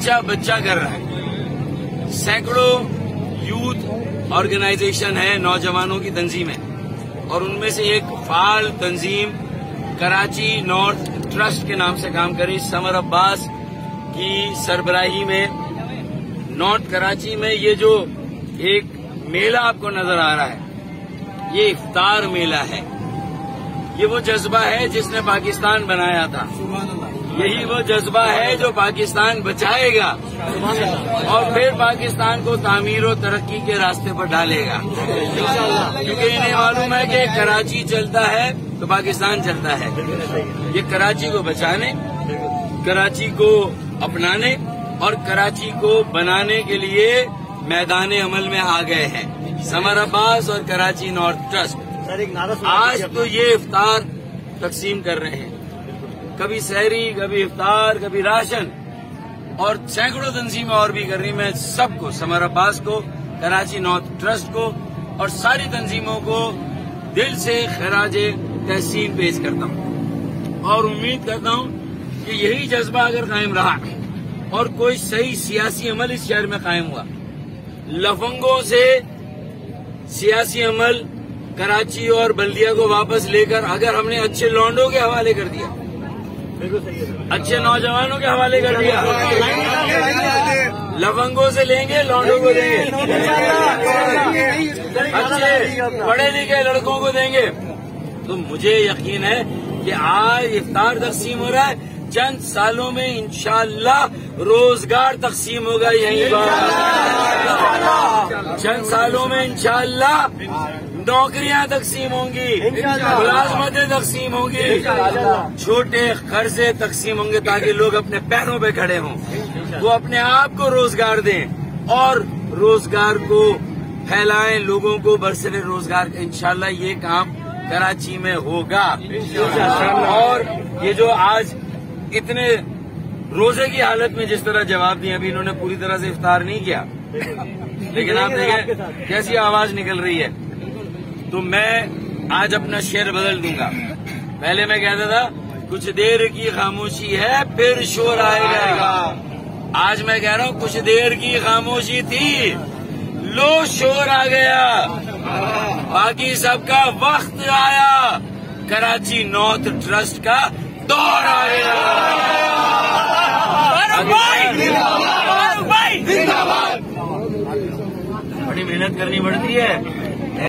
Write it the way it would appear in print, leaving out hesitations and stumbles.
بچہ بچہ کر رہا ہے. سینکڑوں یوتھ آرگنائزیشن ہے، نوجوانوں کی تنظیمیں، اور ان میں سے ایک فعال تنظیم کراچی نارتھ ٹرسٹ کے نام سے کام کری، سمر عباس کی سربراہی میں. نارتھ کراچی میں یہ جو ایک میلہ آپ کو نظر آ رہا ہے، یہ افطار میلہ ہے. یہ وہ جذبہ ہے جس نے پاکستان بنایا تھا. یہی وہ جذبہ ہے جو پاکستان بچائے گا اور پھر پاکستان کو تعمیر و ترقی کے راستے پر ڈالے گا. کیونکہ انہیں معلوم ہے کہ کراچی چلتا ہے تو پاکستان چلتا ہے. یہ کراچی کو بچانے، کراچی کو اپنانے اور کراچی کو بنانے کے لیے میدان عمل میں آ گئے ہیں سمر عباس اور کراچی نارتھ ٹرسٹ. آج تو یہ افطار تقسیم کر رہے ہیں، کبھی سحری، کبھی افطار، کبھی راشن، اور سینکڑوں تنظیمیں اور بھی کر رہی. میں سب کو، سمر عباس کو، کراچی نارتھ ٹرسٹ کو اور ساری تنظیموں کو دل سے خراج تحسین پیش کرتا ہوں اور امید کرتا ہوں کہ یہی جذبہ اگر قائم رہا اور کوئی صحیح سیاسی عمل اس شہر میں قائم ہوا، لفنگوں سے سیاسی عمل کراچی اور بلدیہ کو واپس لے کر اگر ہم نے اچھے لونڈوں کے حوالے کر دیا، اچھے نوجوانوں کے حوالے کر دیا، لفنگوں سے لیں گے، لونڈوں کو دیں گے، اچھے پڑھے لکھے لڑکوں کو دیں گے، تو مجھے یقین ہے کہ آج افطار تقسیم ہو رہا ہے، چند سالوں میں انشاءاللہ روزگار تقسیم ہوگا. یہیں چند سالوں میں انشاءاللہ نوکریاں تقسیم ہوں گی، ملازمتیں تقسیم ہوں گی، چھوٹے قرضے تقسیم ہوں گے تاکہ لوگ اپنے پیروں پہ کھڑے ہوں، وہ اپنے آپ کو روزگار دیں اور روزگار کو پھیلائیں، لوگوں کو برسر روزگار. انشاءاللہ یہ کام کراچی میں ہوگا. اور یہ جو آج اتنے روزے کی حالت میں جس طرح جواب دیا، ابھی انہوں نے پوری طرح سے افطار نہیں کیا لیکن آپ دیکھیں کیسی آواز نکل رہی ہے. تو میں آج اپنا شعر بدل دوں گا. پہلے میں کہتا تھا کچھ دیر کی خاموشی ہے پھر شور آئے گا. آج میں کہہ رہا ہوں کچھ دیر کی خاموشی تھی، لو شور آ گیا، باقی سب کا وقت آیا، کراچی نارتھ ٹرسٹ کا دور آ گیا. بڑی محنت کرنی پڑتی ہے.